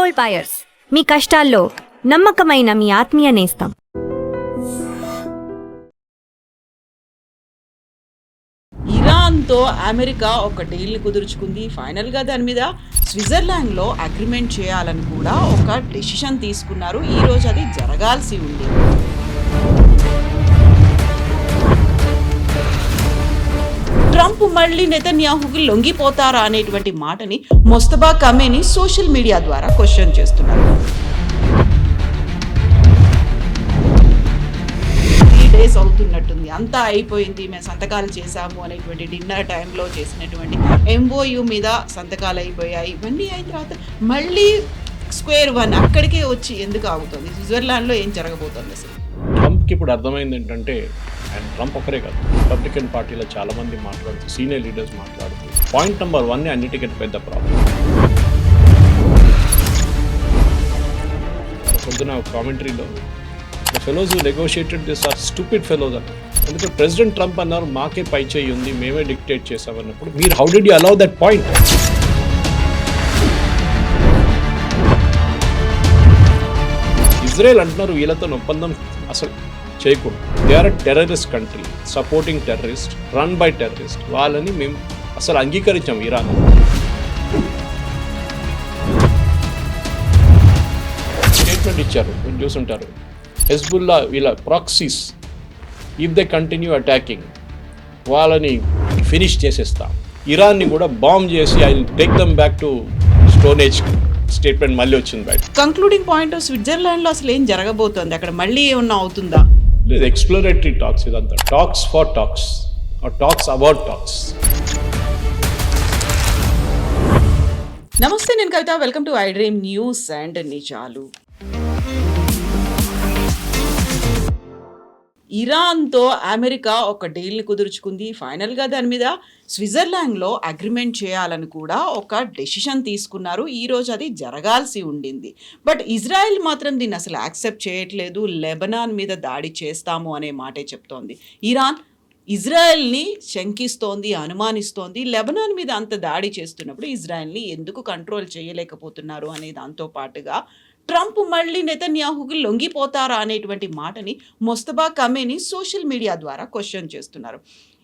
Gold buyers, మీ కష్టాల్లో నమ్మకమైన మీ ఆత్మీయ నేస్తం. ఇరాన్తో అమెరికా ఒక డీల్ కుదుర్చుకుంది. ఫైనల్గా దాని మీద స్విట్జర్లాండ్లో అగ్రిమెంట్ చేయాలని కూడా ఒక డెసిషన్ తీసుకున్నారు. ఈరోజు అది జరగాల్సి ఉంది. ట్రంప్ మళ్ళీ నెతన్యాహుకి లొంగిపోతారా అనేటువంటి మాటని మొస్తబా ఖమేనీ సోషల్ మీడియా ద్వారా క్వశ్చన్ చేస్తున్నారు. 3 days అవుతున్నట్టుంది, అంతా అయిపోయింది, మేము సంతకాలు చేశాము అనేటువంటి డిన్నర్ టైంలో చేసినటువంటి MOU మీద సంతకాలు అయిపోయాయి. ఇవన్నీ అయిన తర్వాత మళ్ళీ స్క్వేర్ వన్ అక్కడికే వచ్చి ఎందుకు ఆగుతుంది? స్విట్జర్లాండ్లో ఏం జరగబోతుంది అసలు? ట్రంప్కి ఇప్పుడు అర్థమైంది ఏంటంటే, అండ్ ట్రంప్ ఒకరే కాదు, రిపబ్లికన్ పార్టీలో చాలామంది మాట్లాడుతూ, సీనియర్ లీడర్స్ మాట్లాడుతూ, పాయింట్ నెంబర్ 1 అన్నిటికంటే పెద్ద ప్రాబ్లం. పొద్దున కామెంటరీలో the fellows who negotiated this are stupid fellows అన్నారు. ఎందుకంటే ప్రెసిడెంట్ ట్రంప్ అన్నారు మాకే పై చేయి ఉంది, మేమే డిక్టేట్ చేసామన్నప్పుడు మీరు how did you allow that point? Israel అంటున్నారు వీళ్ళతో ఒప్పందం అసలు చేయకూడదు. They are terrorist country, supporting terrorist, run by terrorist. వాళ్ళని మేము అసలు అంగీకరించాం. ఇరాన్ స్టేట్మెంట్ ఇచ్చారు, మీరు చూసుంటారు. హెజ్బుల్లా వీళ్ళ proxies if they continue attacking వాళ్ళని ఫినిష్ చేసేస్తాం. ఇరాన్ని కూడా బాంబ్ చేసి I will take them back to stone age statement మళ్ళీ వచ్చింది బయట. కంక్లూడింగ్ పాయింట్, స్విట్జర్లాండ్లో అసలు ఏం జరగబోతోంది? అక్కడ మళ్ళీ ఏమన్నా అవుతుందా? ఎక్స్ప్లోరేటరీ టాక్స్, ఇదంతా talks for talks are talks about talks. నమస్తే, నేను Kavitha. Welcome to I Dream News and నిజాలు. ఇరాన్తో అమెరికా ఒక డీల్ని కుదుర్చుకుంది. ఫైనల్గా దాని మీద స్విట్జర్లాండ్లో అగ్రిమెంట్ చేయాలని కూడా ఒక డెసిషన్ తీసుకున్నారు. ఈరోజు అది జరగాల్సి ఉండింది. బట్ ఇజ్రాయెల్ మాత్రం దీన్ని అసలు యాక్సెప్ట్ చేయట్లేదు. లెబనాన్ మీద దాడి చేస్తాము అనే మాటే చెప్తోంది. ఇరాన్ ఇజ్రాయెల్ని శంకిస్తోంది, అనుమానిస్తోంది. లెబనాన్ మీద అంత దాడి చేస్తున్నప్పుడు ఇజ్రాయెల్ని ఎందుకు కంట్రోల్ చేయలేకపోతున్నారు అనే దాంతో పాటుగా ట్రంప్ మళ్ళీ నెతన్యాహుకి లొంగిపోతారా అనేటువంటి మాటని మొస్తబా ఖమేనీ సోషల్ మీడియా ద్వారా క్వశ్చన్ చేస్తున్నారు.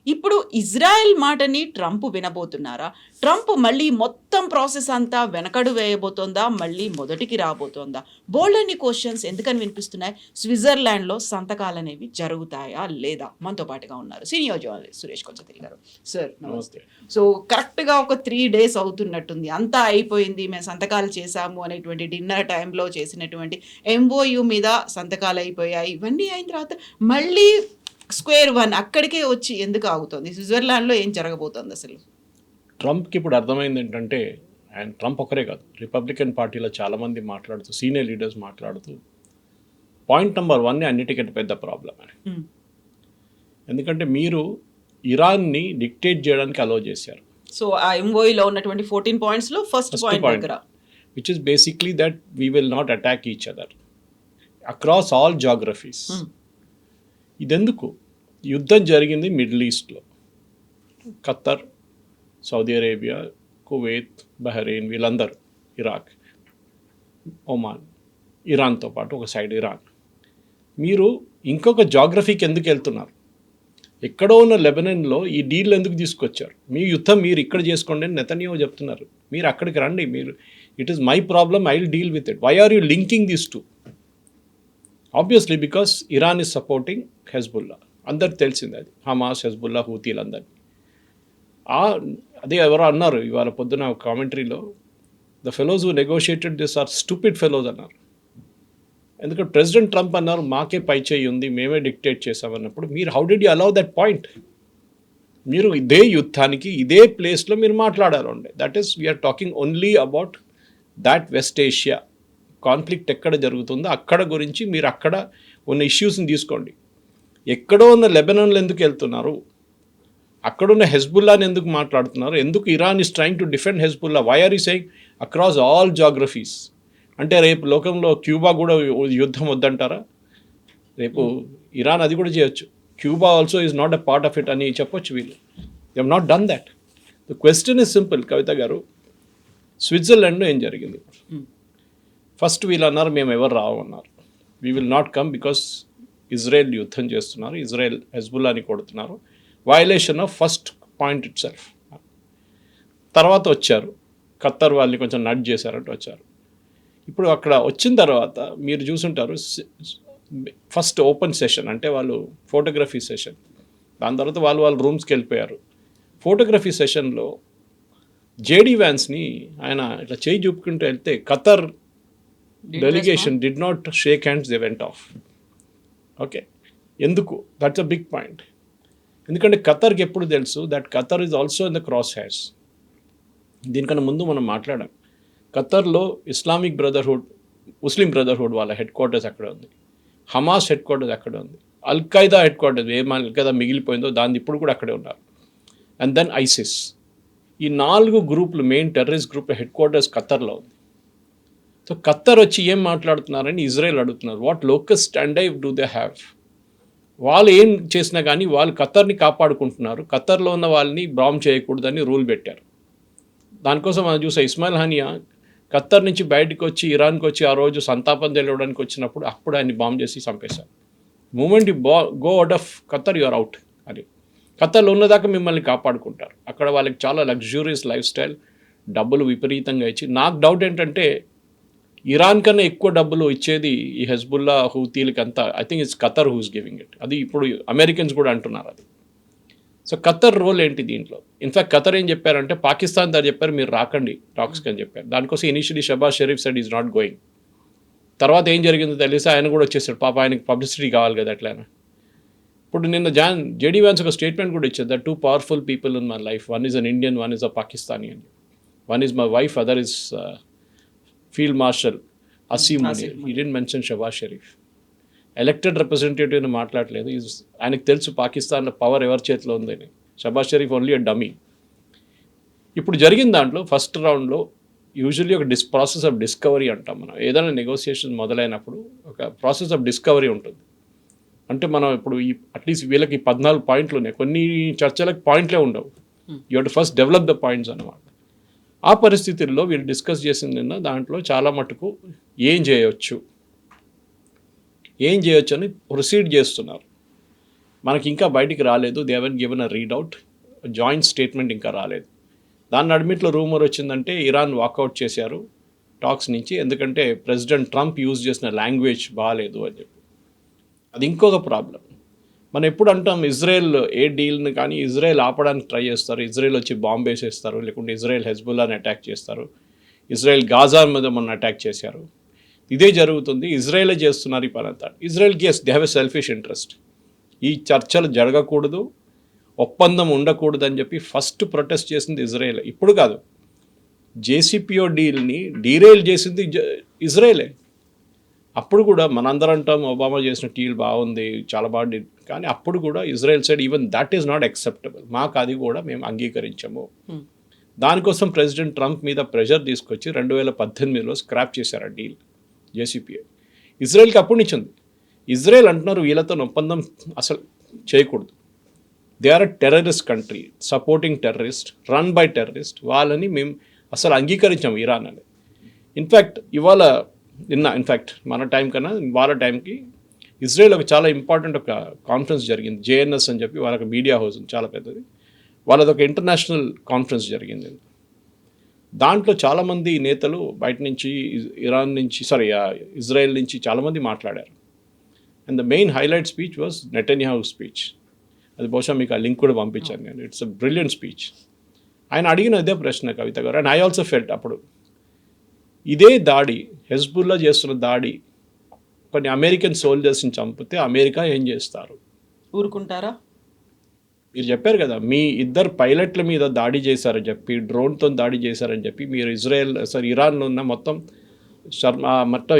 ఇప్పుడు ఇజ్రాయెల్ మాటని ట్రంప్ వినబోతున్నారా? ట్రంప్ మళ్ళీ మొత్తం ప్రాసెస్ అంతా వెనకడు వేయబోతోందా? మళ్ళీ మొదటికి రాబోతోందా? బోల్డ్ అన్ని క్వశ్చన్స్ ఎందుకని వినిపిస్తున్నాయి? స్విట్జర్లాండ్లో సంతకాలు అనేవి జరుగుతాయా లేదా? మనతో పాటుగా ఉన్నారు సీనియర్ జర్నలిస్ట్ సురేష్ కొంచెం గారు. సార్ నమస్తే. సో కరెక్ట్గా ఒక 3 days అవుతున్నట్టుంది, అంతా అయిపోయింది, మేము సంతకాలు చేశాము అనేటువంటి డిన్నర్ టైంలో చేసినటువంటి MOU మీద సంతకాలు అయిపోయాయి. ఇవన్నీ అయిన తర్వాత మళ్ళీ స్క్వేర్ వన్ అక్కడికే వచ్చి ఎందుకు ఆగుతుంది? స్విట్జర్లాండ్లో ఏం జరగబోతోంది అసలు? ట్రంప్కి ఇప్పుడు అర్థమైంది ఏంటంటే, అండ్ ట్రంప్ ఒకరే కాదు, రిపబ్లికన్ పార్టీలో చాలామంది మాట్లాడుతూ, సీనియర్ లీడర్స్ మాట్లాడుతూ, పాయింట్ నెంబర్ 1 అన్నిటికంటే పెద్ద ప్రాబ్లం అని. ఎందుకంటే మీరు ఇరాన్ని డిక్టేట్ చేయడానికి అలో చేశారు. సో ఆ MOUలో ఉన్నటువంటి 14 pointsలో ఫస్ట్ పాయింట్ దగ్గర, which is basically that we will not attack each other across all geographies. ఇదెందుకు? యుద్ధం జరిగింది మిడిల్ ఈస్ట్లో, Qatar, Saudi Arabia, Kuwait, Bahrain, వీళ్ళందరూ, ఇరాక్, ఒమాన్, ఇరాన్తో పాటు ఒక సైడ్ ఇరాన్. మీరు ఇంకొక జాగ్రఫీకి ఎందుకు వెళ్తున్నారు? ఎక్కడో ఉన్న లెబనాన్లో ఈ డీల్ ఎందుకు తీసుకొచ్చారు? మీ యుద్ధం మీరు ఇక్కడ చేసుకోండి అని నెతన్యాహు చెప్తున్నారు. మీరు అక్కడికి రండి, మీరు it is my problem, I will deal with it. Why are you linking this to? Obviously because Iran is supporting Hezbollah. అందరికి తెలిసింది అది, హమాస్, హెజ్బుల్లా, హూతీలందరినీ. అదే ఎవరో అన్నారు ఇవాళ పొద్దున కామెంటరీలో, the fellows who negotiated this are stupid fellows అన్నారు. ఎందుకంటే ప్రెసిడెంట్ ట్రంప్ అన్నారు మాకే పై చేయి ఉంది, మేమే డిక్టేట్ చేసామన్నప్పుడు మీరు how did you allow that point? మీరు ఇదే యుద్ధానికి ఇదే ప్లేస్లో మీరు మాట్లాడాలండి. That is we're talking only about that West Asia conflict ఎక్కడ జరుగుతుందో అక్కడ గురించి మీరు అక్కడ ఉన్న ఇష్యూస్ని తీసుకోండి. ఎక్కడో ఉన్న లెబనాన్లో ఎందుకు వెళ్తున్నారు? అక్కడున్న హెజ్బుల్లాని ఎందుకు మాట్లాడుతున్నారు? ఎందుకు Iran is trying to defend Hezbollah? Why are you saying across all geographies? అంటే రేపు లోకంలో క్యూబా కూడా యుద్ధం వద్దంటారా? రేపు ఇరాన్ అది కూడా చేయొచ్చు. Cuba also is not a part of it అని చెప్పొచ్చు వీళ్ళు. They have not done that. The question is simple Kavitha గారు. స్విట్జర్లాండ్లో ఏం జరిగింది? ఫస్ట్ వీళ్ళు అన్నారు మేము ఎవరు రావన్నారు. We will not come because Israel యుద్ధం చేస్తున్నారు, ఇజ్రాయెల్ హెజ్బుల్లాని కొడుతున్నారు, violation of first point itself. తర్వాత వచ్చారు, ఖత్తర్ వాళ్ళని కొంచెం నడ్ చేశారంటూ వచ్చారు. ఇప్పుడు అక్కడ వచ్చిన తర్వాత మీరు చూసుంటారు, ఫస్ట్ ఓపెన్ సెషన్ అంటే వాళ్ళు ఫోటోగ్రఫీ సెషన్, దాని తర్వాత వాళ్ళ రూమ్స్కి వెళ్ళిపోయారు. ఫోటోగ్రఫీ సెషన్లో జేడీ వ్యాన్స్ని ఆయన ఇట్లా చేయి చూపుకుంటూ వెళ్తే Qatar delegation did not shake hands, they went off. Okay, ఎందుకు? That's a big point. ఎందుకంటే ఖత్తర్కి ఎప్పుడు తెలుసు that Qatar is also in the crosshairs. దీనికన్నా ముందు మనం మాట్లాడాం, ఖత్తర్లో ఇస్లామిక్ బ్రదర్హుడ్, ముస్లిం బ్రదర్హుడ్ వాళ్ళ హెడ్ క్వార్టర్స్ అక్కడ ఉంది, హమాస్ హెడ్ క్వార్టర్స్ అక్కడ ఉంది, అల్ఖైదా హెడ్ క్వార్టర్స్ అల్ఖైదా మిగిలిపోయిందో దాన్ని ఇప్పుడు కూడా అక్కడే ఉన్నారు, అండ్ దెన్ ఐసిస్. ఈ 4 గ్రూపులు, main terrorist group headquarters ఖత్తర్లో ఉంది. సో ఖత్తర్ వచ్చి ఏం మాట్లాడుతున్నారని ఇజ్రాయెల్ అడుగుతున్నారు, what local standard do they have? వాళ్ళు ఏం చేసినా కానీ వాళ్ళు ఖత్తర్ని కాపాడుకుంటున్నారు, ఖత్తర్లో ఉన్న వాళ్ళని బాంబ్ చేయకూడదని రూల్ పెట్టారు. దానికోసం మనం చూసా, ఇస్మాయిల్ హానియా ఖత్తర్ నుంచి బయటకు వచ్చి ఇరాన్కి వచ్చి ఆ రోజు సంతాపం తెలియడానికి వచ్చినప్పుడు అప్పుడు ఆయన్ని బాంబ్ చేసి చంపేశారు. Moment you go out of Qatar, you are out అని. ఖత్తర్లో ఉన్నదాకా మిమ్మల్ని కాపాడుకుంటారు. అక్కడ వాళ్ళకి చాలా లగ్జూరియస్ లైఫ్ స్టైల్, డబ్బులు విపరీతంగా ఇచ్చి, నాకు డౌట్ ఏంటంటే ఇరాన్ కన్నా ఎక్కువ డబ్బులు ఇచ్చేది ఈ హెజ్బుల్లా హూతీలకి అంతా. I think it's Qatar who's giving it. అది ఇప్పుడు అమెరికన్స్ కూడా అంటున్నారు అది. సో ఖత్తర్ రోల్ ఏంటి దీంట్లో? ఇన్ఫాక్ట్ ఖత్తర్ ఏం చెప్పారంటే పాకిస్తాన్ దగ్గర చెప్పారు మీరు రాకండి టాక్స్కి అని చెప్పారు. దానికోసం initially Shahbaz Sharif said is not going. తర్వాత ఏం జరిగిందో తెలిసి ఆయన కూడా వచ్చేసాడు, పాప ఆయనకి పబ్లిసిటీ కావాలి కదా ఎట్లయినా. ఇప్పుడు నిన్న జేడీ వ్యాన్స్ ఒక స్టేట్మెంట్ కూడా ఇచ్చారు, the 2 powerful people in my life, one is an Indian, one is a Pakistani అని. One is my wife, other is field marshal Asim Munir. He didn't mention Shahbaz Sharif. Elected రిప్రజెంటేటివ్ని మాట్లాడలేదు. ఆయనకు తెలుసు పాకిస్తాన్లో పవర్ ఎవరి చేతిలో ఉందని. Shahbaz Sharif only a dummy. ఇప్పుడు జరిగిన దాంట్లో ఫస్ట్ రౌండ్లో యూజువల్లీ ఒక ప్రాసెస్ ఆఫ్ డిస్కవరీ అంటాం మనం. ఏదైనా నెగోసియేషన్ మొదలైనప్పుడు ఒక ప్రాసెస్ ఆఫ్ డిస్కవరీ ఉంటుంది. అంటే మనం ఇప్పుడు ఈ అట్లీస్ట్ వీళ్ళకి 14 పాయింట్లు ఉన్నాయి, కొన్ని చర్చలకు పాయింట్లే ఉండవు. You have to first develop the points అన్నమాట. ఆ పరిస్థితుల్లో వీళ్ళు డిస్కస్ చేసింది నిన్న దాంట్లో చాలా మటుకు ఏం చేయొచ్చు అని ప్రొసీడ్ చేస్తున్నారు. మనకి ఇంకా బయటికి రాలేదు, they haven't given a read out, joint statement ఇంకా రాలేదు. దాని అడ్మిట్లో రూమర్ వచ్చిందంటే ఇరాన్ వాకౌట్ చేశారు టాక్స్ నుంచి, ఎందుకంటే ప్రెసిడెంట్ ట్రంప్ యూజ్ చేసిన లాంగ్వేజ్ బాగాలేదు అని చెప్పి. అది ఇంకొక ప్రాబ్లం. మనం ఎప్పుడు అంటాం ఇజ్రాయెల్ ఏ డీల్ని కానీ ఇజ్రాయెల్ ఆపడానికి ట్రై చేస్తారు, ఇజ్రాయెల్ వచ్చి బాంబ్ వేసేస్తారు, లేకుంటే ఇజ్రాయెల్ హెజ్బుల్లాని అటాక్ చేస్తారు, ఇజ్రాయెల్ గాజా మీద మొన్న అటాక్ చేశారు. ఇదే జరుగుతుంది, ఇజ్రాయెలే చేస్తున్నారు ఈ పని అంతా. ఇజ్రాయెల్కి as they have a selfish interest, ఈ చర్చలు జరగకూడదు, ఒప్పందం ఉండకూడదు అని చెప్పి ఫస్ట్ ప్రొటెస్ట్ చేసింది ఇజ్రాయెల్. ఇప్పుడు కాదు, జేసీపీఓ డీల్ని డీరైల్ చేసింది ఇజ్రాయెలే. అప్పుడు కూడా మనందరం అంటాం ఒబామా చేసిన డీల్ బాగుంది, చాలా బాగుంది, కానీ అప్పుడు కూడా Israel side even that is not acceptable, మాకు అది కూడా మేము అంగీకరించము. దానికోసం ప్రెసిడెంట్ ట్రంప్ మీద ప్రెషర్ తీసుకొచ్చి 2018లో స్క్రాప్ చేశారు ఆ డీల్ జేసీపీఏ. ఇజ్రాయెల్కి అప్పుడు నుంచి ఉంది. ఇజ్రాయెల్ అంటున్నారు వీళ్ళతో ఒప్పందం అసలు చేయకూడదు, they are a terrorist country supporting terrorist, run by terrorist, వాళ్ళని మేము అసలు అంగీకరించాము ఇరాన్ అని. ఇన్ఫ్యాక్ట్ ఇన్ఫ్యాక్ట్ మన టైం కన్నా వాళ్ళ టైంకి ఇజ్రాయెల్ ఒక చాలా ఇంపార్టెంట్ ఒక కాన్ఫరెన్స్ జరిగింది, జేఎన్ఎస్ అని చెప్పి వాళ్ళకి మీడియా హౌస్ చాలా పెద్దది, వాళ్ళది ఒక ఇంటర్నేషనల్ కాన్ఫరెన్స్ జరిగింది. దాంట్లో చాలామంది నేతలు బయట నుంచి ఇజ్రాయెల్ నుంచి చాలామంది మాట్లాడారు. And the main highlight speech was Netanyahu speech. అది బహుశా మీకు ఆ లింక్ కూడా పంపించాను నేను. It's a brilliant speech. ఆయన అడిగిన ఇదే ప్రశ్న కవిత గారు, అండ్ ఐ ఆల్సో ఫెల్ట్ అప్పుడు ఇదే దాడి, హెజ్బుల్లా చేస్తున్న దాడి కొన్ని అమెరికన్ సోల్జర్స్ని చంపితే అమెరికా ఏం చేస్తారు? ఊరుకుంటారా? మీరు చెప్పారు కదా, మీ 2 పైలట్ల మీద దాడి చేశారని చెప్పి, డ్రోన్తో దాడి చేశారని చెప్పి, మీరు ఇరాన్లో ఉన్న మొత్తం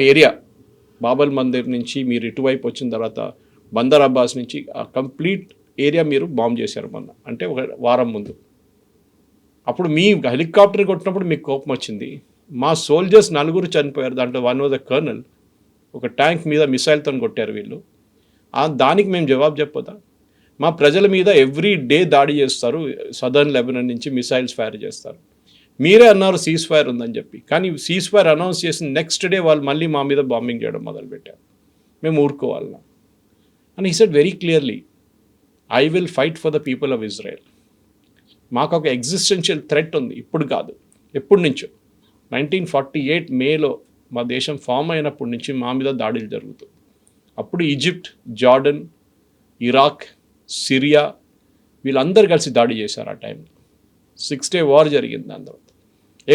ఏరియా బాబల్ మందిర్ నుంచి మీరు ఇటువైపు వచ్చిన తర్వాత బందర్ అబ్బాస్ నుంచి ఆ కంప్లీట్ ఏరియా మీరు బాంబ్ చేశారు మొన్న, అంటే ఒక వారం ముందు. అప్పుడు మీ హెలికాప్టర్ కొట్టినప్పుడు మీకు కోపం వచ్చింది, మా సోల్జర్స్ 4 చనిపోయారు, దాంట్లో 1 వాజ్ అ కర్నల్, ఒక ట్యాంక్ మీద మిసైల్తో కొట్టారు వీళ్ళు, దానికి మేము జవాబు చెప్పొద్దా? మా ప్రజల మీద ఎవ్రీ డే దాడి చేస్తారు, సదర్న్ లెబనాన్ నుంచి మిసైల్స్ ఫైర్ చేస్తారు, మీరే అన్నారు సీజ్ ఫైర్ ఉందని చెప్పి, కానీ సీజ్ ఫైర్ అనౌన్స్ చేసిన నెక్స్ట్ డే వాళ్ళు మళ్ళీ మా మీద బాంబింగ్ చేయడం మొదలుపెట్టారు. మేము ఊరుకోవాలన్నా. And he said very clearly, I will fight for the people of Israel. మాకు ఒక ఎగ్జిస్టెన్షియల్ థ్రెట్ ఉంది, ఇప్పుడు కాదు, ఎప్పటి నుంచో. 1948 మేలో మా దేశం ఫామ్ అయినప్పటి నుంచి మా మీద దాడులు జరుగుతుంది. అప్పుడు ఈజిప్ట్, జార్డన్, ఇరాక్, సిరియా వీళ్ళందరూ కలిసి దాడి చేశారు ఆ టైంలో. 6 Day వార్ జరిగింది. దాని తర్వాత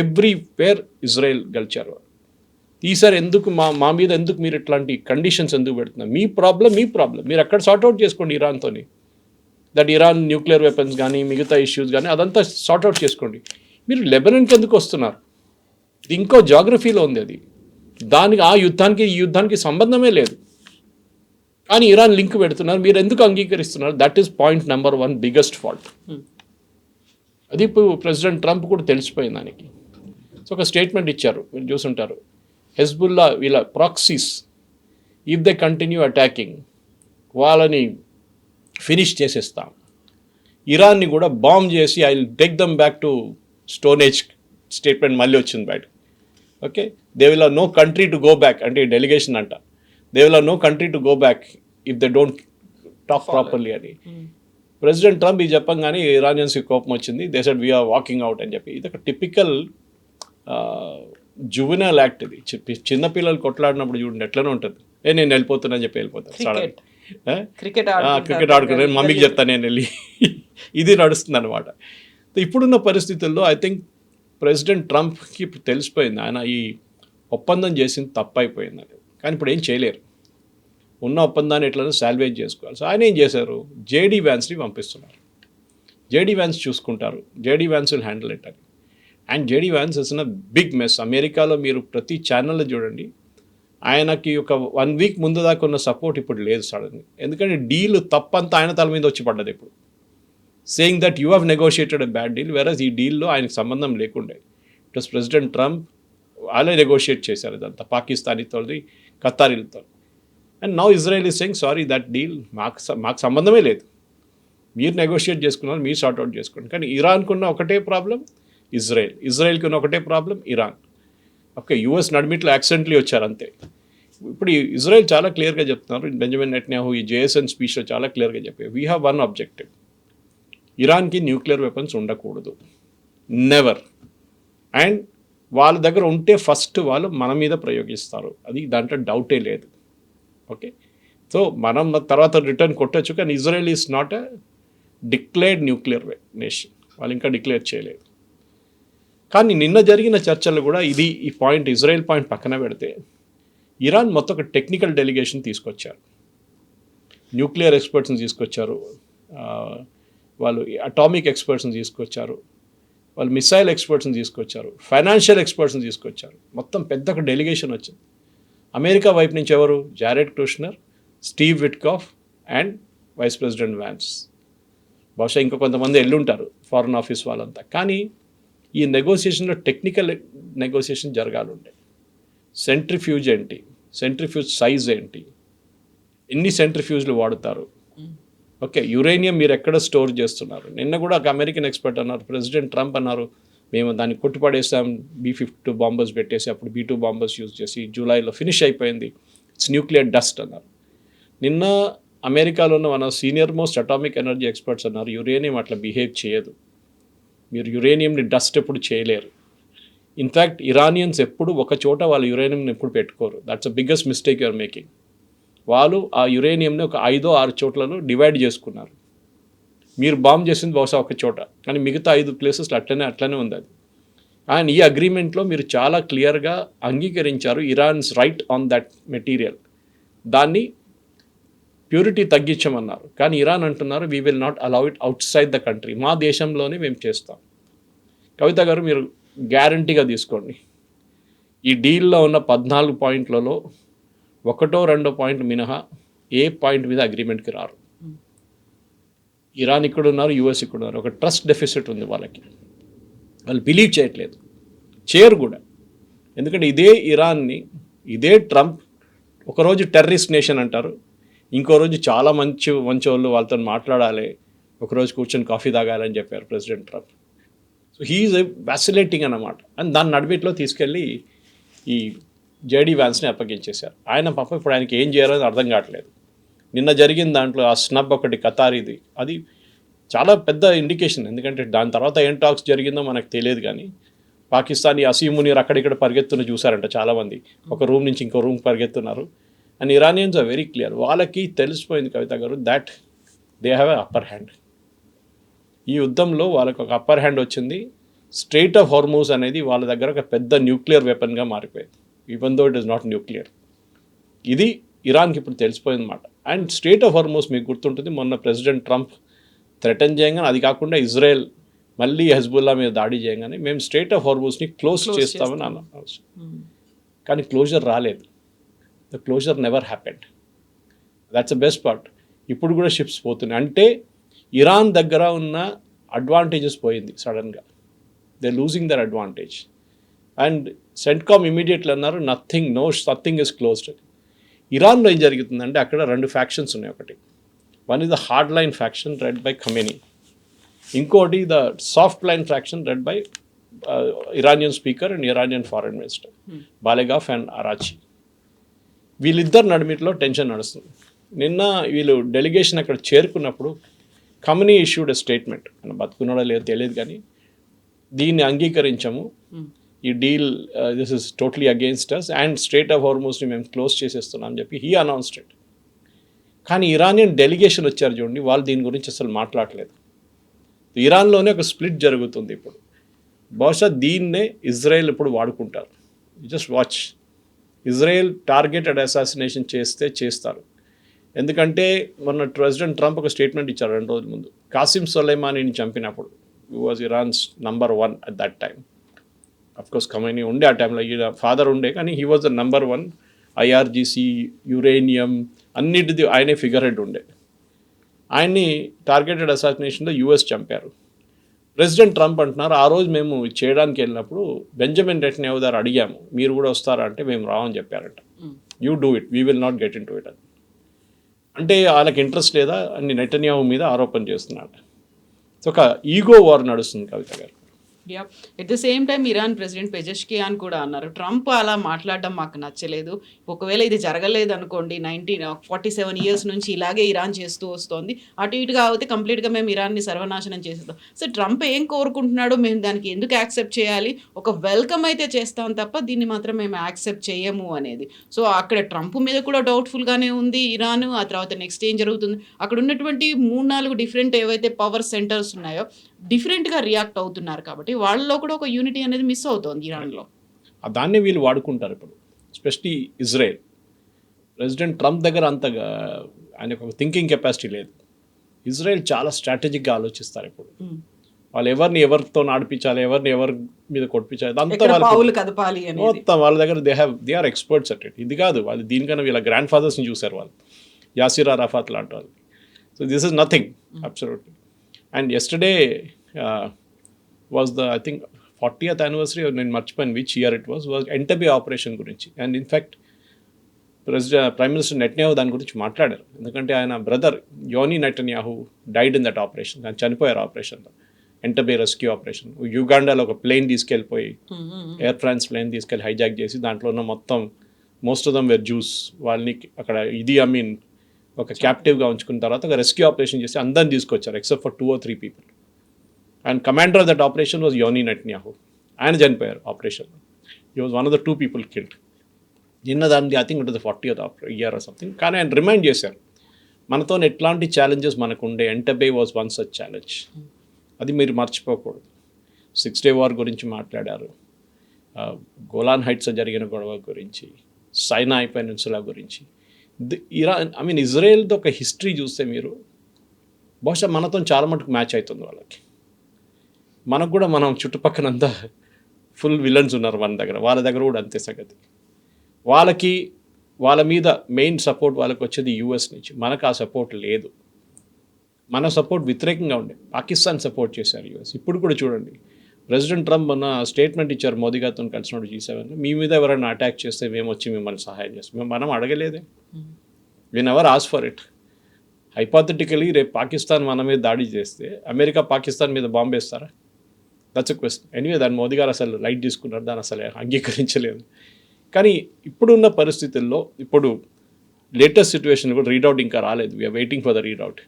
ఎవ్రీవేర్ ఇజ్రాయెల్ గెలిచారు. ఈసారి ఎందుకు మా మీద ఎందుకు మీరు ఇట్లాంటి కండిషన్స్ ఎందుకు పెడుతున్నారు? మీ ప్రాబ్లం మీరు అక్కడ సార్ట్అవుట్ చేసుకోండి ఇరాన్తోని. దట్ ఇరాన్ న్యూక్లియర్ వెపన్స్ కానీ మిగతా ఇష్యూస్ కానీ అదంతా సార్ట్అవుట్ చేసుకోండి. మీరు లెబనాన్కి ఎందుకు వస్తున్నారు? ఇది ఇంకో జాగ్రఫీలో ఉంది. అది దానికి ఆ యుద్ధానికి ఈ యుద్ధానికి సంబంధమే లేదు, కానీ ఇరాన్ లింక్ పెడుతున్నారు. మీరు ఎందుకు అంగీకరిస్తున్నారు? That is point number 1 biggest fault. అది ఇప్పుడు ప్రెసిడెంట్ ట్రంప్ కూడా తెలిసిపోయింది దానికి. సో ఒక స్టేట్మెంట్ ఇచ్చారు, మీరు చూసుంటారు. హెజ్బుల్లా వీళ్ళ proxies if they continue attacking, వాళ్ళని ఫినిష్ చేసేస్తాం. ఇరాన్ని కూడా బాంబ్ చేసి I will take them back to stone age statement మళ్ళీ వచ్చింది బయట. Okay, they will have no country to go back అంటే డెలిగేషన్ అంట. They will have no country to go back if they don't talk properly అని. President Trump ఈ చెప్పంగానే ఇరానియన్స్కి కోపం వచ్చింది. They said we're walking out అని చెప్పి. ఇది ఒక టిపికల్ జువెనల్ యాక్ట్. ఇది చిన్నపిల్లలు కొట్లాడినప్పుడు చూడండి ఎట్లనే ఉంటుంది. నేను వెళ్ళిపోతున్నాను చెప్పి వెళ్ళిపోతాను సడన్. క్రికెట్ ఆడుకున్నాను మమ్మీకి చెప్తాను నేను వెళ్ళి. ఇది నడుస్తుంది అనమాట. ఇప్పుడున్న పరిస్థితుల్లో ఐ థింక్ ప్రెసిడెంట్ ట్రంప్కి ఇప్పుడు తెలిసిపోయింది ఆయన ఈ ఒప్పందం చేసింది తప్పైపోయింది అని. కానీ ఇప్పుడు ఏం చేయలేరు. ఉన్న ఒప్పందాన్ని ఎట్లనో సాల్వేజ్ చేసుకోవాలి. సో ఆయన ఏం చేశారు, జేడీ వ్యాన్స్ని పంపిస్తున్నారు. జేడీ వ్యాన్స్ చూసుకుంటారు, JD Vance will handle it అని. And JD Vance is in a big mess. అమెరికాలో మీరు ప్రతి ఛానల్లో చూడండి, ఆయనకి ఒక 1 week ముందు దాకా ఉన్న సపోర్ట్ ఇప్పుడు లేదు సడన్గా. ఎందుకంటే డీల్ తప్పంతా ఆయన తల మీద వచ్చి పడ్డది ఇప్పుడు. Saying that you have negotiated a bad deal, versus ఈ డీల్లో ఆయనకు సంబంధం లేకుండే. ఇట్ వాస్ ప్రెసిడెంట్ ట్రంప్, వాళ్ళే నెగోషియేట్ చేశారు ఇదంతా పాకిస్తానీతో, ఖతారీలతో. And now Israel is saying sorry that deal మాకు సంబంధమే లేదు, మీరు నెగోషియేట్ చేసుకున్నారు, మీరు సార్ట్అవుట్ చేసుకోండి. కానీ ఇరాన్కు ఉన్న ఒకటే ప్రాబ్లం ఇజ్రాయెల్కి ఉన్న ఒకటే ప్రాబ్లం ఇరాన్. ఓకే, యూఎస్ నడిమిట్లో యాక్సిడెంట్లీ వచ్చారు అంతే. ఇప్పుడు ఇజ్రాయెల్ చాలా క్లియర్గా చెప్తున్నారు. బెంజమిన్ నెటన్యాహు ఈ జేఎస్ఎన్ స్పీచ్లో చాలా క్లియర్గా చెప్పారు, వీ హ్యావ్ 1 objective, ఇరాన్కి న్యూక్లియర్ వెపన్స్ ఉండకూడదు, నెవర్. అండ్ వాళ్ళ దగ్గర ఉంటే ఫస్ట్ వాళ్ళు మన మీద ప్రయోగిస్తారు, అది దాంట్లో డౌటే లేదు. ఓకే, సో మనం తర్వాత రిటర్న్ కొట్టచ్చు. కానీ Israel is not a declared nuclear nation, వాళ్ళు ఇంకా డిక్లేర్ చేయలేదు. కానీ నిన్న జరిగిన చర్చలు కూడా ఈ పాయింట్, ఇజ్రాయెల్ పాయింట్ పక్కన పెడితే ఇరాన్ మొత్తం ఒక టెక్నికల్ డెలిగేషన్ తీసుకొచ్చారు. న్యూక్లియర్ ఎక్స్పర్ట్స్ని తీసుకొచ్చారు, వాళ్ళు అటామిక్ ఎక్స్పర్ట్స్ని తీసుకొచ్చారు, వాళ్ళు మిసైల్ ఎక్స్పర్ట్స్ని తీసుకొచ్చారు, ఫైనాన్షియల్ ఎక్స్పర్ట్స్ని తీసుకొచ్చారు. మొత్తం పెద్ద ఒక డెలిగేషన్ వచ్చింది. అమెరికా వైపు నుంచి ఎవరు, Jared Kushner, Steve Witkoff and Vice President Vance. బహుశా ఇంకా కొంతమంది వెళ్ళుంటారు ఫారెన్ ఆఫీస్ వాళ్ళంతా. కానీ ఈ నెగోసియేషన్లో టెక్నికల్ నెగోసియేషన్ జరగాలి ఉండే. సెంట్రిఫ్యూజ్ ఏంటి, సెంట్రిఫ్యూజ్ సైజ్ ఏంటి, ఎన్ని సెంట్రిఫ్యూజ్లు వాడతారు, ఓకే, యురేనియం మీరు ఎక్కడ స్టోర్ చేస్తున్నారు. నిన్న కూడా ఒక అమెరికన్ ఎక్స్పర్ట్ అన్నారు, ప్రెసిడెంట్ ట్రంప్ అన్నారు మేము దాన్ని కొట్టుపడేసాం, B-52 బాంబర్స్ పెట్టేసి అప్పుడు B-2 బాంబర్స్ యూజ్ చేసి జూలైలో ఫినిష్ అయిపోయింది, ఇట్స్ న్యూక్లియర్ డస్ట్ అన్నారు. నిన్న అమెరికాలో ఉన్న మన senior most atomic energy experts అన్నారు యురేనియం అట్లా బిహేవ్ చేయదు, మీరు యురేనియంని డస్ట్ ఎప్పుడు చేయలేరు. ఇన్ఫ్యాక్ట్ ఇరానియన్స్ ఎప్పుడు ఒక చోట వాళ్ళు యురేనియంని ఎప్పుడు పెట్టుకోరు, that's a biggest mistake you're making. వాళ్ళు ఆ యురేనియంని ఒక 5-6 చోట్లలో డివైడ్ చేసుకున్నారు. మీరు బాంబ్ చేసింది బహుశా ఒక చోట, కానీ మిగతా 5 ప్లేసెస్లో అట్లనే ఉంది అది. అండ్ ఈ అగ్రిమెంట్లో మీరు చాలా క్లియర్గా అంగీకరించారు Iran's right on that material, దాన్ని ప్యూరిటీ తగ్గించమన్నారు. కానీ ఇరాన్ అంటున్నారు we will not allow it out side the country, మా దేశంలోనే మేము చేస్తాం. కవిత గారు మీరు గ్యారంటీగా తీసుకోండి, ఈ డీల్లో ఉన్న 14 పాయింట్లలో 1-2 పాయింట్ మినహా ఏ పాయింట్ మీద అగ్రిమెంట్కి రారు. ఇరాన్ ఇక్కడ ఉన్నారు, యూఎస్ ఇక్కడ ఉన్నారు, ఒక ట్రస్ట్ డెఫిసిట్ ఉంది వాళ్ళకి, వాళ్ళు బిలీవ్ చేయరు కూడా. ఎందుకంటే ఇదే ఇరాన్ని ఇదే ట్రంప్ ఒకరోజు టెర్రరిస్ట్ నేషన్ అంటారు, ఇంకో రోజు చాలా మంచి వాళ్ళు వాళ్ళతో మాట్లాడాలి, ఒకరోజు కూర్చొని కాఫీ తాగాలని చెప్పారు president Trump. So he's vacillating అన్నమాట. అండ్ దాన్ని నడిమిట్లో తీసుకెళ్ళి ఈ జేడీ వ్యాన్స్ని అప్పగించేశారు. ఆయన పాపం ఇప్పుడు ఆయనకి ఏం చేయాలో అర్థం కావట్లేదు. నిన్న జరిగిన దాంట్లో ఆ స్నబ్ ఒకటి ఖతారీది, అది చాలా పెద్ద ఇండికేషన్. ఎందుకంటే దాని తర్వాత ఏం టాక్స్ జరిగిందో మనకు తెలియదు, కానీ పాకిస్తాన్ ఈ అసీం మునీర్ అక్కడిక్కడ పరిగెత్తున్న చూసారంట చాలామంది, ఒక రూమ్ నుంచి ఇంకో రూమ్ పరిగెత్తున్నారు. And Iranians are very clear, వాళ్ళకి తెలిసిపోయింది కవిత గారు that they have a upper hand. ఈ యుద్ధంలో వాళ్ళకి ఒక అప్పర్ హ్యాండ్ వచ్చింది. స్ట్రెయిట్ ఆఫ్ హార్మూజ్ అనేది వాళ్ళ దగ్గర ఒక పెద్ద న్యూక్లియర్ వెపన్గా మారిపోయింది, even though it is not nuclear. ఇది ఇరాన్కి ఇప్పుడు తెలిసిపోయింది అన్నమాట. అండ్ స్ట్రెయిట్ ఆఫ్ హార్మూజ్ మీకు గుర్తుంటుంది, మొన్న ప్రెసిడెంట్ ట్రంప్ థ్రెటన్ చేయగానే, అది కాకుండా ఇజ్రాయెల్ మళ్ళీ హెజ్బుల్లా మీద దాడి చేయగానే మేము స్ట్రెయిట్ ఆఫ్ హార్మూజ్ని క్లోజ్ చేస్తామని అన్నాం. కానీ క్లోజర్ రాలేదు. The closure never happened. That's the best part. ఇప్పుడు కూడా షిప్స్ పోతున్నాయి. అంటే ఇరాన్ దగ్గర ఉన్న అడ్వాంటేజెస్ పోయింది సడన్గా. They losing their advantage. And CENTCOM immediately అన్నారు నథింగ్ ఇస్ క్లోజ్డ్. ఇరాన్లో ఏం జరుగుతుందంటే అక్కడ రెండు ఫ్యాక్షన్స్ ఉన్నాయి. ఒకటి one is the hard line faction led by Khamenei, ఇంకోటి the soft line faction led by Iranian speaker and Iranian foreign minister Ghalibaf and Araghchi. వీళ్ళిద్దరు నడుమిట్లో టెన్షన్ నడుస్తుంది. నిన్న వీళ్ళు డెలిగేషన్ అక్కడ చేరుకున్నప్పుడు ఖమేనీ ఇష్యూడ్ ఎ స్టేట్మెంట్, ఆయన బతుకున్నాడో లేదో తెలియదు కానీ, దీన్ని అంగీకరించము, ఈ deal this is totally against us and strait of హార్మూజ్ని మేము క్లోజ్ చేసేస్తున్నాం అని చెప్పి హీ అనౌన్స్డ్ ఇట్. కానీ ఇరానియన్ డెలిగేషన్ వచ్చారు చూడండి, వాళ్ళు దీని గురించి అసలు మాట్లాడలేదు. ఇరాన్లోనే ఒక స్ప్లిట్ జరుగుతుంది ఇప్పుడు. బహుశా దీన్నే ఇజ్రాయెల్ ఇప్పుడు వాడుకుంటారు. Just watch. Israel targeted assassination చేస్తారు. ఎందుకంటే మొన్న ప్రెసిడెంట్ ట్రంప్ ఒక స్టేట్మెంట్ ఇచ్చారు 2 రోజుల ముందు. కాసిం సొలైమానీని చంపినప్పుడు he was Iran's number 1 at that time. Of course Khamenei ఉండే ఆ టైంలో, ఈయన ఫాదర్ ఉండే, కానీ he was the number 1. IRGC, uranium అన్నిటిది ఆయనే ఫిగర్ హెడ్ ఉండే. ఆయన్ని టార్గెటెడ్ అసాసినేషన్లో యూఎస్ చంపారు. ప్రెసిడెంట్ ట్రంప్ అంటున్నారు, ఆ రోజు మేము చేయడానికి వెళ్ళినప్పుడు బెంజమిన్ నెటన్యాహు గారు అడిగాము మీరు కూడా వస్తారా అంటే మేము రావని చెప్పారంట. You do it, we will not get in to it అని. అంటే వాళ్ళకి ఇంట్రెస్ట్ లేదా అని నెటన్యాహు మీద ఆరోపణ చేస్తున్నాడు. సో ఒక ఈగో వార్ నడుస్తుంది కవిత గారు. At the same time Iran president Pezeshkian కూడా అన్నారు, ట్రంప్ అలా మాట్లాడడం మాకు నచ్చలేదు, ఒకవేళ ఇది జరగలేదు అనుకోండి, 47 years నుంచి ఇలాగే ఇరాన్ చేస్తూ వస్తోంది, అటు ఇటుగా అయితే కంప్లీట్గా మేము ఇరాన్ని సర్వనాశనం చేసేస్తాం. సో ట్రంప్ ఏం కోరుకుంటున్నాడో మేము దానికి ఎందుకు యాక్సెప్ట్ చేయాలి, ఒక వెల్కమ్ అయితే చేస్తాం తప్ప దీన్ని మాత్రం మేము యాక్సెప్ట్ చేయము అనేది. సో అక్కడ ట్రంప్ మీద కూడా డౌట్ఫుల్గానే ఉంది ఇరాన్. ఆ తర్వాత నెక్స్ట్ ఏం జరుగుతుంది, అక్కడ ఉన్నటువంటి 3-4 డిఫరెంట్ ఏవైతే పవర్ సెంటర్స్ ఉన్నాయో డిఫరెంట్గా రియాక్ట్ అవుతున్నారు కాబట్టి వాళ్ళలో కూడా ఒక యూనిటీ అనేది మిస్ అవుతుంది ఇరాన్లో. దాన్ని వీళ్ళు వాడుకుంటారు ఇప్పుడు, ఎస్పెషలీ ఇజ్రాయెల్. ప్రెసిడెంట్ ట్రంప్ దగ్గర అంతగా ఆయనకు ఒక థింకింగ్ కెపాసిటీ లేదు. ఇజ్రాయెల్ చాలా స్ట్రాటజిక్గా ఆలోచిస్తారు ఇప్పుడు. వాళ్ళు ఎవరితో నడిపించాలి, ఎవరి మీద కొట్టించాలి, మొత్తం వాళ్ళ దగ్గర they are experts at it. ఇది కాదు, వాళ్ళు దీనికన్నా వీళ్ళ గ్రాండ్ ఫాదర్స్ని చూశారు వాళ్ళు, యాసిర్ అరాఫాత్ లాంటి వాళ్ళు. So this is nothing absolutely. And yesterday was the, I think, 40th anniversary, or నేను మర్చిపోయాను which year it was Entebbe operation గురించి. And in fact prime minister Netanyahu దాని గురించి మాట్లాడారు. ఎందుకంటే ఆయన brother Yoni Netanyahu died in that operation, ఆయన చనిపోయారు ఆపరేషన్లో, ఎంటబే రెస్క్యూ ఆపరేషన్. యుగాండాలో ఒక ప్లేన్ తీసుకెళ్ళిపోయి, ఎయిర్ ఫ్రాన్స్ ప్లేన్ తీసుకెళ్ళి హైజాక్ చేసి దాంట్లో ఉన్న most of them were Jews, వాళ్ళని అక్కడ ఒక క్యాప్టివ్గా ఉంచుకున్న తర్వాత ఒక రెస్క్యూ ఆపరేషన్ చేసి అందరిని తీసుకొచ్చారు except for 2 or 3 people. And commander of that operation was Yoni Netanyahu. ఆయన చనిపోయారు ఆపరేషన్లో. He was 1 of the 2 people killed. నిన్న దాన్ని I think it was 40th year or something. కానీ ఆయన రిమైండ్ చేశారు, మనతో ఎట్లాంటి ఛాలెంజెస్ మనకు ఉండే, ఎంటబే వాజ్ వన్ సచ్ ఛాలెంజ్, అది మీరు మర్చిపోకూడదు. 6 day war గురించి మాట్లాడారు, గోలాన్ హైట్స్ జరిగిన గొడవ గురించి, సైనాయ్ పెనిన్సులా గురించి. ఇరాన్ ఇజ్రాయెల్తో ఒక హిస్టరీ చూస్తే మీరు బహుశా మనతో చాలా మటుకు మ్యాచ్ అవుతుంది వాళ్ళకి. మనకు కూడా మనం చుట్టుపక్కలంతా ఫుల్ విలన్స్ ఉన్నారు మన దగ్గర, వాళ్ళ దగ్గర కూడా అంతే సంగతి. వాళ్ళ మీద మెయిన్ సపోర్ట్ వాళ్ళకి వచ్చేది యూఎస్ నుంచి. మనకు ఆ సపోర్ట్ లేదు. మన సపోర్ట్ వ్యతిరేకంగా ఉండే, పాకిస్తాన్ సపోర్ట్ చేశారు యూఎస్. ఇప్పుడు కూడా చూడండి, ప్రెసిడెంట్ ట్రంప్ మొన్న స్టేట్మెంట్ ఇచ్చారు మోదీ గారితో కలిసినప్పుడు G7, మీ మీద ఎవరైనా అటాక్ చేస్తే మేము వచ్చి మిమ్మల్ని సహాయం చేస్తాం. మనం అడగలేదే, we never ask for it. Hypothetically రేపు పాకిస్తాన్ మన మీద దాడి చేస్తే అమెరికా పాకిస్తాన్ మీద బాంబు వేస్తారా? That's a question. ఎనీవే దాన్ని మోదీ గారు అసలు లైట్ తీసుకున్నారు, దాన్ని అసలు అంగీకరించలేదు. కానీ ఇప్పుడున్న పరిస్థితుల్లో ఇప్పుడు లేటెస్ట్ సిచ్యువేషన్ కూడా రీడౌట్ ఇంకా రాలేదు. We're waiting for the readout.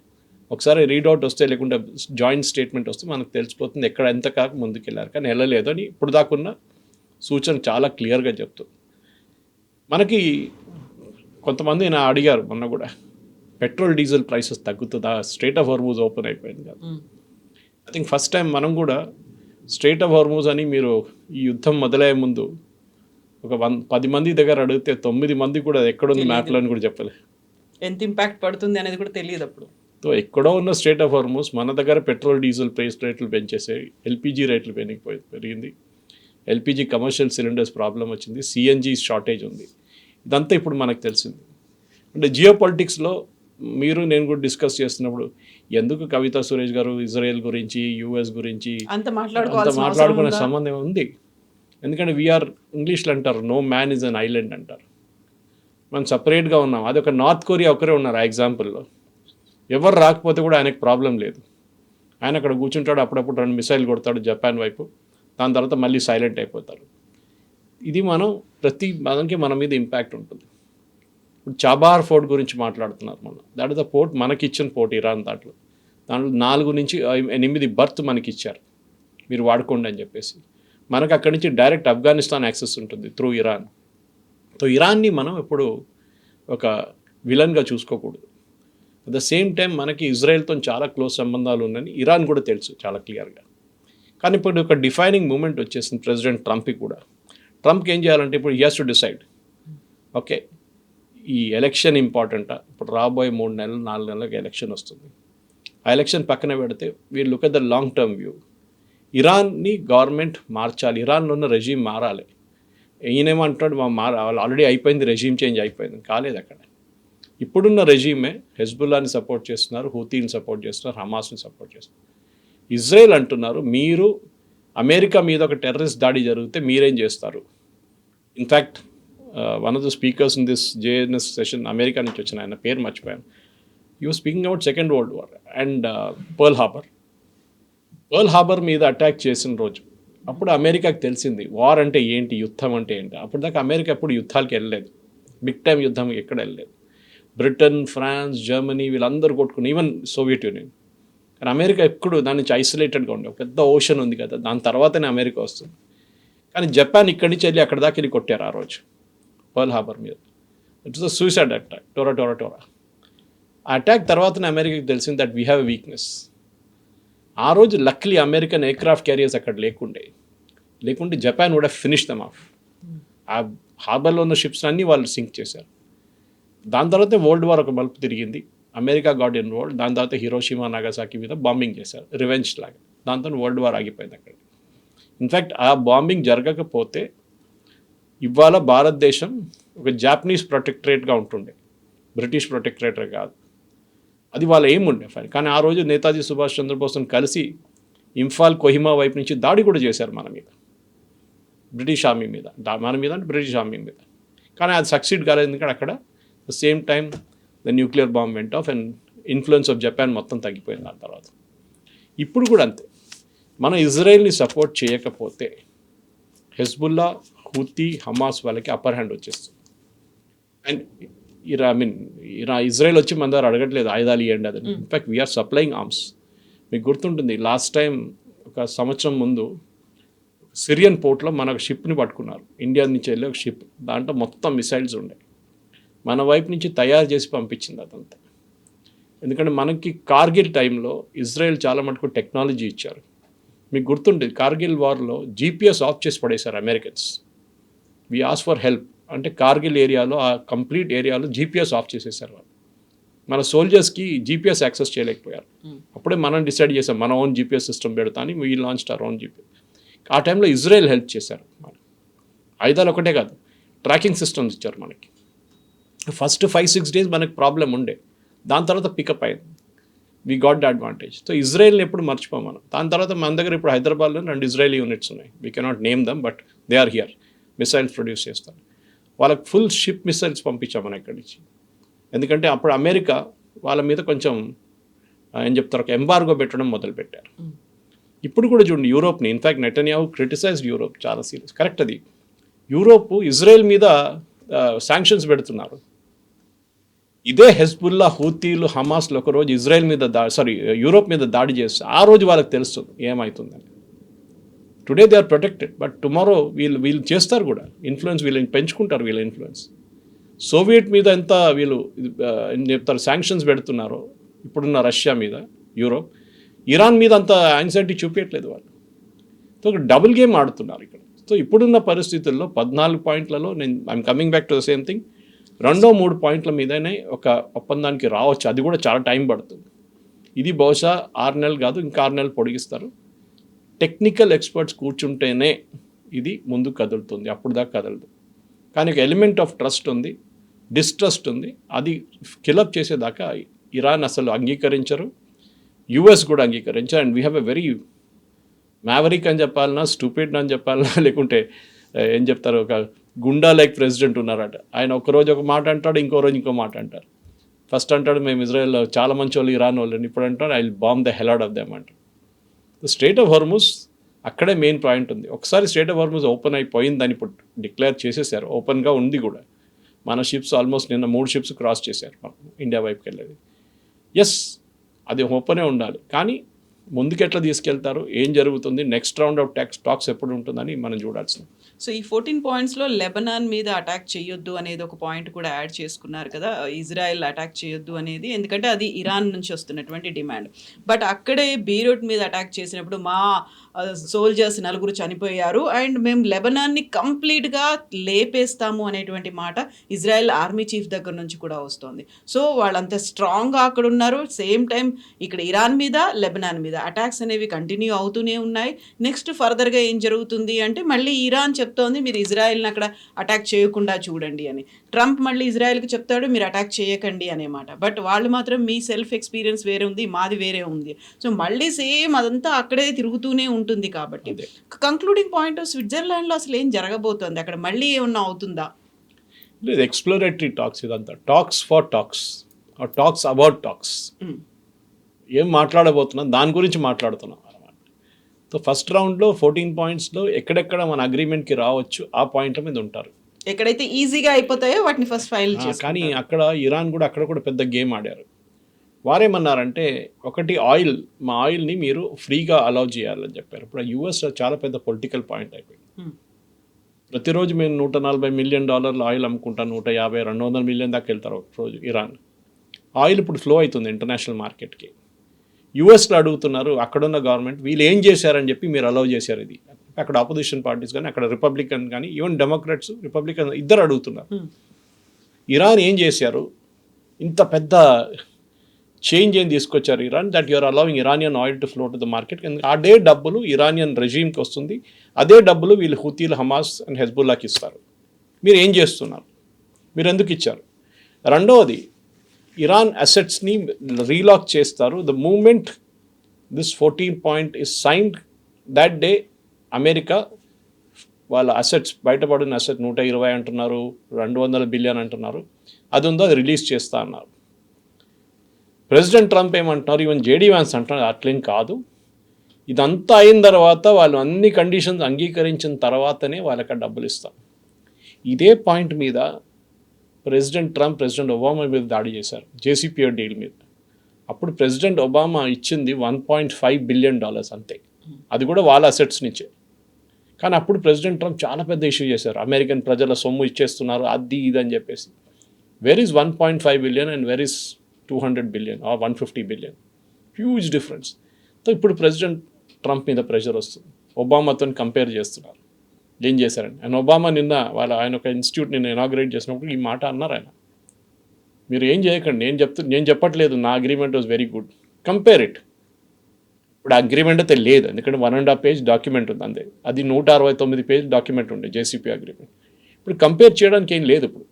ఒకసారి రీడౌట్ వస్తే లేకుంటే జాయింట్ స్టేట్మెంట్ వస్తే మనకు తెలిసిపోతుంది ఎక్కడ ఎంత కాక ముందుకెళ్ళారు. కానీ వెళ్ళలేదు అని ఇప్పుడు దాకున్న సూచన చాలా క్లియర్గా చెప్తుంది. మనకి కొంతమంది నా అడిగారు మొన్న కూడా, పెట్రోల్ డీజిల్ ప్రైసెస్ తగ్గుతుందా, స్ట్రైట్ ఆఫ్ హార్మూజ్ ఓపెన్ అయిపోయింది కదా. ఐ థింక్ ఫస్ట్ టైం మనం కూడా స్ట్రైట్ ఆఫ్ హార్మూజ్ అని మీరు ఈ యుద్ధం మొదలయ్యే ముందు ఒక 10 మంది దగ్గర అడిగితే 9 మంది కూడా ఎక్కడుంది మ్యాప్లో అని కూడా చెప్పలేదు. ఎంత ఇంపాక్ట్ పడుతుంది అనేది కూడా తెలియదు అప్పుడు. సో ఎక్కడో ఉన్న స్ట్రైట్ ఆఫ్ హార్మూజ్ మన దగ్గర పెట్రోల్ డీజిల్ ప్రైస్ రేట్లు పెంచేసాయి, ఎల్పిజి రేట్లు పెరిగింది, ఎల్పిజి కమర్షియల్ సిలిండర్స్ ప్రాబ్లం వచ్చింది, సిఎన్జి షార్టేజ్ ఉంది. ఇదంతా ఇప్పుడు మనకు తెలిసింది. అంటే జియో పొలిటిక్స్లో మీరు నేను కూడా డిస్కస్ చేస్తున్నప్పుడు ఎందుకు కవితా సురేష్ గారు ఇజ్రాయెల్ గురించి యుఎస్ గురించి అంత మాట్లాడుకునే సంబంధం ఉంది. ఎందుకంటే వీఆర్ ఇంగ్లీష్లో అంటారు no man is an island అంటారు. మనం సపరేట్గా ఉన్నాం. అది ఒక నార్త్ కొరియా ఒకరే ఉన్నారు ఆ ఎగ్జాంపుల్లో. ఎవరు రాకపోతే కూడా ఆయనకు ప్రాబ్లం లేదు. ఆయన అక్కడ కూర్చుంటాడు, అప్పుడప్పుడు 2 మిసైల్ కొడతాడు జపాన్ వైపు, దాని తర్వాత మళ్ళీ సైలెంట్ అయిపోతారు. ఇది మనం ప్రతి దానికి మన మీద ఇంపాక్ట్ ఉంటుంది. ఇప్పుడు చాబార్ ఫోర్ట్ గురించి మాట్లాడుతున్నారు మనం. దట్ ఇస్ ద పోర్ట్ మనకి ఇచ్చిన పోర్ట్ ఇరాన్. దాంట్లో 4 నుంచి 8 బర్త్ మనకి ఇచ్చారు, మీరు వాడుకోండి అని చెప్పేసి. మనకు అక్కడి నుంచి డైరెక్ట్ ఆఫ్ఘనిస్తాన్ యాక్సెస్ ఉంటుంది త్రూ ఇరాన్. సో ఇరాన్ని మనం ఎప్పుడు ఒక విలన్గా చూసుకోకూడదు. అట్ ద సేమ్ టైం మనకి ఇజ్రాయెల్తో చాలా క్లోజ్ సంబంధాలు ఉన్నాయని ఇరాన్ కూడా తెలుసు చాలా క్లియర్గా. కానీ ఇప్పుడు ఒక డిఫైనింగ్ మూమెంట్ వచ్చేసింది ప్రెసిడెంట్ ట్రంప్కి కూడా. ట్రంప్కి ఏం చేయాలంటే ఇప్పుడు he has to decide, okay ఈ ఎలక్షన్ ఇంపార్టెంటా, ఇప్పుడు రాబోయే 3 నెలలు 4 నెలలకు ఎలక్షన్ వస్తుంది. ఆ ఎలక్షన్ పక్కన పెడితే we look at the long term view. ఇరాన్ని గవర్నమెంట్ మార్చాలి, ఇరాన్లో ఉన్న రెజీమ్ మారాలి. ఈయనేమంటాడు వాళ్ళు ఆల్రెడీ అయిపోయింది, రెజీమ్ చేంజ్ అయిపోయింది. కాలేదు. అక్కడ ఇప్పుడున్న రెజీమే హెజ్బుల్లాని సపోర్ట్ చేస్తున్నారు, హూతీని సపోర్ట్ చేస్తున్నారు, హమాస్ని సపోర్ట్ చేస్తున్నారు. ఇజ్రాయెల్ అంటున్నారు మీరు అమెరికా మీద ఒక టెర్రరిస్ట్ దాడి జరిగితే మీరేం చేస్తారు. In fact one of the speakers in this JNS session America నుంచి వచ్చిన ఆయన పేరు మర్చిపోయాను. You speaking about second world war and pearl harbour మీద అటాక్ చేసిన రోజు అప్పుడు అమెరికాకి తెలిసింది వార్ అంటే ఏంటి, యుద్ధం అంటే ఏంటి. అప్పుడు దాకా అమెరికా ఎప్పుడు యుద్ధాలకు వెళ్ళలేదు, బిగ్ టైం యుద్ధం ఎక్కడ వెళ్ళలేదు. బ్రిటన్, ఫ్రాన్స్, జర్మనీ వీళ్ళందరూ కొట్టుకుని, ఈవెన్ సోవియట్ యూనియన్. కానీ అమెరికా ఎప్పుడు దాని నుంచి ఐసోలేటెడ్గా ఉండే, పెద్ద ఓషన్ ఉంది కదా, దాని తర్వాతనే అమెరికా వస్తుంది. కానీ జపాన్ ఇక్కడి నుంచి వెళ్ళి అక్కడ దాకా వెళ్ళి కొట్టారు ఆ రోజు పర్ల్ హార్బర్ మీద. It's a suicide attack, Torah. ఆ అటాక్ తర్వాతనే అమెరికాకి తెలిసింది that we have a weakness. ఆ రోజు లక్లీ అమెరికన్ ఎయిర్క్రాఫ్ట్ క్యారియర్స్ అక్కడ లేకుంటే జపాన్ కూడా ఫినిష్ దమ్ ఆఫ్. ఆ హార్బర్లో ఉన్న షిప్స్ అన్నీ వాళ్ళు సింక్ చేశారు. దాని తర్వాత వరల్డ్ వార్ ఒక మలుపు తిరిగింది, అమెరికా గాట్ ఇన్వాల్వ్డ్. దాని తర్వాత హిరోషిమా, నాగసాకి మీద బాంబింగ్ చేశారు, రివెంజ్ లాగా. దాంతో వరల్డ్ వార్ ఆగిపోయింది అక్కడ. ఇన్ఫ్యాక్ట్ ఆ బాంబింగ్ జరగకపోతే ఇవాళ భారతదేశం ఒక జాపనీస్ ప్రొటెక్టరేట్గా ఉంటుండే, బ్రిటిష్ ప్రొటెక్టరేట్ కాదు. అది వాళ్ళ ఏముండే ఫైన్. కానీ ఆ రోజు నేతాజీ సుభాష్ చంద్రబోస్ని కలిసి ఇంఫాల్, కొహిమా వైపు నుంచి దాడి కూడా చేశారు మన మీద, బ్రిటిష్ ఆర్మీ మీద. మన మీద అంటే బ్రిటిష్ ఆర్మీ మీద. కానీ అది సక్సీడ్ కాలేదు, ఎందుకంటే అక్కడ the same time the nuclear bomb went off and influence of Japan మొత్తం తగ్గిపోయింది దాని తర్వాత. ఇప్పుడు కూడా అంతే, మనం ఇజ్రాయెల్ని సపోర్ట్ చేయకపోతే హెజ్బుల్లా, హూతీ, హమాస్ వాళ్ళకి అప్పర్ హ్యాండ్ వచ్చేస్తుంది. అండ్ ఇజ్రాయెల్ వచ్చి మన దగ్గర అడగట్లేదు ఆయుధాలు ఇవ్వండి అది. In fact we're supplying arms. మీకు గుర్తుంటుంది లాస్ట్ టైం ఒక సంవత్సరం ముందు సిరియన్ పోర్ట్లో మన షిప్ని పట్టుకున్నారు, ఇండియా నుంచి వెళ్ళి ఒక షిప్. దాంట్లో మొత్తం మిసైల్స్ ఉండే, మన వైపు నుంచి తయారు చేసి పంపించింది అదంతా. ఎందుకంటే మనకి కార్గిల్ టైంలో ఇజ్రాయెల్ చాలా మటుకు టెక్నాలజీ ఇచ్చారు. మీకు గుర్తుంటుంది కార్గిల్ వార్లో జీపీఎస్ ఆఫ్ చేసి పడేశారు అమెరికన్స్. వి ఆస్ ఫర్ హెల్ప్ అంటే కార్గిల్ ఏరియాలో, ఆ కంప్లీట్ ఏరియాలో జీపీఎస్ ఆఫ్ చేసేసారు వాళ్ళు. మన సోల్జర్స్కి జీపీఎస్ యాక్సెస్ చేయలేకపోయారు. అప్పుడే మనం డిసైడ్ చేసాం మన ఓన్ జీపీఎస్ సిస్టమ్ పెడతా అని. We launch our own GPS. ఆ టైంలో ఇజ్రాయెల్ హెల్ప్ చేశారు. ఆయుధాలు ఒకటే కాదు, ట్రాకింగ్ సిస్టమ్స్ ఇచ్చారు మనకి. ఫస్ట్ 5-6 days మనకి ప్రాబ్లం ఉండే, దాని తర్వాత పికప్ అయింది. We got the advantage. So ఇజ్రాయెల్ని ఎప్పుడు మర్చిపోం మనం. దాని తర్వాత మన దగ్గర ఇప్పుడు హైదరాబాద్లో 2 ఇజ్రాయలీ యూనిట్స్ ఉన్నాయి. We cannot name them, but they are here. Missiles produce చేస్తారు. వాళ్ళకి ఫుల్ షిప్ మిసైల్స్ పంపించాం మనం ఇక్కడి నుంచి. ఎందుకంటే అప్పుడు అమెరికా వాళ్ళ మీద కొంచెం ఏం చెప్తారు, ఒక ఎంబార్గో పెట్టడం మొదలుపెట్టారు. ఇప్పుడు కూడా చూడండి యూరోప్ని, ఇన్ఫ్యాక్ట్ నెటన్యాహు క్రిటిసైజ్డ్ యూరోప్ చాలా సీరియస్, కరెక్ట్ అది. యూరోప్ ఇజ్రాయెల్ మీద శాంక్షన్స్ పెడుతున్నారు. ఇదే హెజ్బుల్లా, హూతీలు, హమాస్లు ఒకరోజు ఇజ్రాయెల్ మీద యూరోప్ మీద దాడి చేస్తే ఆ రోజు వాళ్ళకి తెలుస్తుంది ఏమవుతుందని. Today they are protected, but tomorrow వీళ్ళు చేస్తారు కూడా ఇన్ఫ్లుయెన్స్, వీళ్ళని పెంచుకుంటారు వీళ్ళ ఇన్ఫ్లుయెన్స్. సోవియట్ మీద ఎంత వీళ్ళు ఏం చెప్తారు శాంక్షన్స్ పెడుతున్నారో ఇప్పుడున్న రష్యా మీద యూరోప్, ఇరాన్ మీద అంత యాంగ్జైటీ చూపించట్లేదు వాళ్ళు. సో ఒక డబుల్ గేమ్ ఆడుతున్నారు ఇక్కడ. సో ఇప్పుడున్న పరిస్థితుల్లో 14 పాయింట్లలో I'm coming back to the same thing, 2-3 పాయింట్ల మీదనే ఒక ఒప్పందానికి రావచ్చు. అది కూడా చాలా టైం పడుతుంది. ఇది బహుశా 6 నెలలు కాదు, ఇంకా 6 నెలలు పొడిగిస్తారు. టెక్నికల్ ఎక్స్పర్ట్స్ కూర్చుంటేనే ఇది ముందుకు కదులుతుంది, అప్పుడు దాకా కదలదు. కానీ ఒక ఎలిమెంట్ ఆఫ్ ట్రస్ట్ ఉంది, డిస్ట్రస్ట్ ఉంది. అది కిలప్ చేసేదాకా ఇరాన్ అసలు అంగీకరించరు, యుఎస్ కూడా అంగీకరించారు. And we have a very maverick అని చెప్పాలన్నా, స్టూపిడ్ అని చెప్పాలన్నా, లేకుంటే ఏం చెప్తారు, ఒక గుండా లైక్ ప్రెసిడెంట్ ఉన్నారట. ఆయన ఒకరోజు ఒక మాట అంటాడు, ఇంకో రోజు ఇంకో మాట అంటారు. ఫస్ట్ అంటాడు మేము ఇజ్రాయెల్లో చాలా మంచి వాళ్ళు, ఇరాన్ వాళ్ళని. ఇప్పుడు అంటారు I will bomb the hell out of them అంటారు. స్ట్రైట్ ఆఫ్ హార్ముజ్ అక్కడే మెయిన్ పాయింట్ ఉంది. ఒకసారి స్ట్రైట్ ఆఫ్ హార్ముజ్ ఓపెన్ అయిపోయిందని ఇప్పుడు డిక్లేర్ చేసేసారు, ఓపెన్గా ఉంది కూడా. మన షిప్స్ ఆల్మోస్ట్ నిన్న 3 షిప్స్ క్రాస్ చేశారు ఇండియా వైపుకి వెళ్ళేది. ఎస్, అది ఓపెనే ఉండాలి, కానీ ముందుకు ఎట్లా తీసుకెళ్తారు, ఏం జరుగుతుంది, నెక్స్ట్ రౌండ్ ఆఫ్ టాక్స్ ఎప్పుడు ఉంటుందని మనం చూడాల్సింది. సో ఈ 14 పాయింట్స్లో లెబనాన్ మీద అటాక్ చేయొద్దు అనేది ఒక పాయింట్ కూడా యాడ్ చేసుకున్నారు కదా, ఇజ్రాయెల్ అటాక్ చేయొద్దు అనేది, ఎందుకంటే అది ఇరాన్ నుంచి వస్తున్నటువంటి డిమాండ్. బట్ అక్కడే బీరూట్ మీద అటాక్ చేసినప్పుడు మా సోల్జర్స్ 4 చనిపోయారు అండ్ మేము లెబనాన్ని కంప్లీట్గా లేపేస్తాము అనేటువంటి మాట ఇజ్రాయెల్ ఆర్మీ చీఫ్ దగ్గర నుంచి కూడా వస్తుంది. సో వాళ్ళంత స్ట్రాంగ్గా అక్కడ ఉన్నారు. సేమ్ టైం ఇక్కడ ఇరాన్ మీద, లెబనాన్ మీద అటాక్స్ అనేవి కంటిన్యూ అవుతూనే ఉన్నాయి. నెక్స్ట్ ఫర్దర్గా ఏం జరుగుతుంది అంటే మళ్ళీ ఇరాన్ చెప్తోంది మీరు ఇజ్రాయెల్ని అక్కడ అటాక్ చేయకుండా చూడండి అని. ట్రంప్ మళ్ళీ ఇజ్రాయెల్కి చెప్తాడు మీరు అటాక్ చేయకండి అనే మాట. బట్ వాళ్ళు మాత్రం మీ సెల్ఫ్ ఎక్స్పీరియన్స్ వేరే ఉంది, మాది వేరే ఉంది. సో మళ్ళీ సేమ్ అదంతా అక్కడే తిరుగుతూనే ఉంటుంది. కాబట్టి కంక్లూడింగ్ పాయింట్ స్విట్జర్లాండ్లో అసలు ఏం జరగబోతోంది, అక్కడ మళ్ళీ ఏమన్నా అవుతుందా? లేదు, ఎక్స్ప్లోరేటరీ టాక్స్ ఇదంతా, talks for talks, talks about talks. ఏం మాట్లాడబోతున్నాం దాని గురించి మాట్లాడుతున్నాం అనమాట. సో ఫస్ట్ రౌండ్లో 14 పాయింట్స్లో ఎక్కడెక్కడ మన అగ్రిమెంట్కి రావచ్చు ఆ పాయింట్ల మీద ఉంటారు. ఎక్కడైతే ఈజీగా అయిపోతాయో వాటిని ఫస్ట్ ఫైల్ చేసి. కానీ అక్కడ ఇరాన్ కూడా అక్కడ కూడా పెద్ద గేమ్ ఆడారు. వారేమన్నారంటే ఒకటి ఆయిల్, మా ఆయిల్ని మీరు ఫ్రీగా అలౌ చేయాలని చెప్పారు. ఇప్పుడు యూఎస్ చాలా పెద్ద పొలిటికల్ పాయింట్ అయిపోయింది. ప్రతిరోజు మేము $140 మిలియన్ ఆయిల్ అమ్ముకుంటాం, 150, 200 మిలియన్ దాకా వెళ్తారు ఒక రోజు ఇరాన్. ఆయిల్ ఇప్పుడు ఫ్లో అవుతుంది ఇంటర్నేషనల్ మార్కెట్కి. యూఎస్లో అడుగుతున్నారు అక్కడున్న గవర్నమెంట్ వీళ్ళు ఏం చేశారని చెప్పి మీరు అలౌ చేశారు ఇది. అక్కడ ఆపోజిషన్ పార్టీస్ కానీ, అక్కడ రిపబ్లికన్ కానీ, ఈవెన్ డెమోక్రాట్స్, రిపబ్లికన్ ఇద్దరు అడుగుతున్నారు ఇరాన్ ఏం చేశారు, ఇంత పెద్ద చేంజ్ ఏం తీసుకొచ్చారు Iran, that you're allowing Iranian oil to flow to the market. అదే డబ్బులు ఇరానియన్ రెజీమ్కి వస్తుంది, అదే డబ్బులు వీళ్ళు హూతీలు, హమాస్ అండ్ హెజ్బుల్లాకి ఇస్తారు. మీరు ఏం చేస్తున్నారు, మీరు ఎందుకు ఇచ్చారు? రెండవది ఇరాన్ అసెట్స్ని రీలాక్ చేస్తారు. The moment this 14 point is signed, that day America వాళ్ళ అసెట్స్, బయటపడిన అసెట్ 120 అంటున్నారు, 200 బిలియన్ అంటున్నారు, అది ఉందో అది రిలీజ్ చేస్తా అన్నారు. ప్రెసిడెంట్ ట్రంప్ ఏమంటున్నారు, ఈవెన్ జేడీ వ్యాన్స్ అంటున్నారు అట్లేం కాదు, ఇదంతా అయిన తర్వాత వాళ్ళు అన్ని కండిషన్స్ అంగీకరించిన తర్వాతనే వాళ్ళకి డబ్బులు ఇస్తాం. ఇదే పాయింట్ మీద ప్రెసిడెంట్ ట్రంప్ ప్రెసిడెంట్ ఒబామా మీద దాడి చేశారు, జేసీపీఓ డీల్ మీద. అప్పుడు ప్రెసిడెంట్ ఒబామా ఇచ్చింది $1.5 బిలియన్ అంతే, అది కూడా వాళ్ళ అసెట్స్ నుంచే. కానీ అప్పుడు ప్రెసిడెంట్ ట్రంప్ చాలా పెద్ద ఇష్యూ చేశారు, అమెరికన్ ప్రజల సొమ్ము ఇచ్చేస్తున్నారు అది ఇది అని చెప్పేసి. Where is 1.5 billion and where is 200 billion or 150 billion, huge difference. So ఇప్పుడు ప్రెసిడెంట్ ట్రంప్ మీద ప్రెషర్ వస్తుంది, ఒబామాతో కంపేర్ చేస్తున్నారు. ఏం చేశారండి ఆయన ఒబామా నిన్న ఆయన ఒక ఇన్స్టిట్యూట్ నిన్న ఇనాగ్రేట్ చేసినప్పుడు ఈ మాట అన్నారు ఆయన, మీరు ఏం చేయకండి, నేను చెప్పట్లేదు నా agreement was very good, compare it. ఇప్పుడు అగ్రిమెంట్ అయితే లేదు, ఎందుకంటే 1.5 పేజ్ డాక్యుమెంట్ ఉంది అంతే, అది 169 పేజ్ డాక్యుమెంట్ ఉండే జేసీపీ అగ్రిమెంట్. ఇప్పుడు కంపేర్ చేయడానికి ఏం లేదు ఇప్పుడు.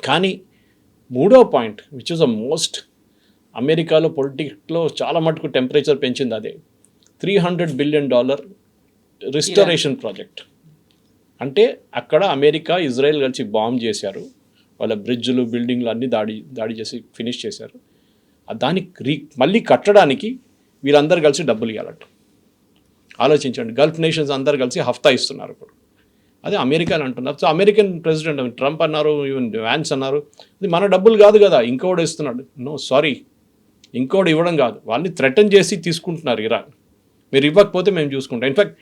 కానీ మూడో point which is the most, అమెరికాలో పొలిటిక్స్లో చాలా మటుకు టెంపరేచర్ పెంచింది అదే, $300 బిలియన్ రిస్టరేషన్ ప్రాజెక్ట్. అంటే అక్కడ అమెరికా, ఇజ్రాయెల్ కలిసి బాంబ్ చేశారు, వాళ్ళ బ్రిడ్జ్లు, బిల్డింగ్లు అన్నీ దాడి చేసి ఫినిష్ చేశారు. దానికి మళ్ళీ కట్టడానికి వీళ్ళందరూ కలిసి డబ్బులు ఇవ్వాలట. ఆలోచించండి, గల్ఫ్ నేషన్స్ అందరు కలిసి హఫ్తా ఇస్తున్నారు ఇప్పుడు. అదే అమెరికాని అంటున్నారు. సో అమెరికన్ ప్రెసిడెంట్ ట్రంప్ అన్నారు, ఈవెన్ వ్యాన్స్ అన్నారు, ఇది మన డబ్బులు కాదు కదా, ఇంకోటి ఇస్తున్నాడు. నో సారీ, ఇంకోటి ఇవ్వడం కాదు, వాళ్ళని థ్రెటన్ చేసి తీసుకుంటున్నారు ఇరాన్. మీరు ఇవ్వకపోతే మేము చూసుకుంటాం. ఇన్ఫాక్ట్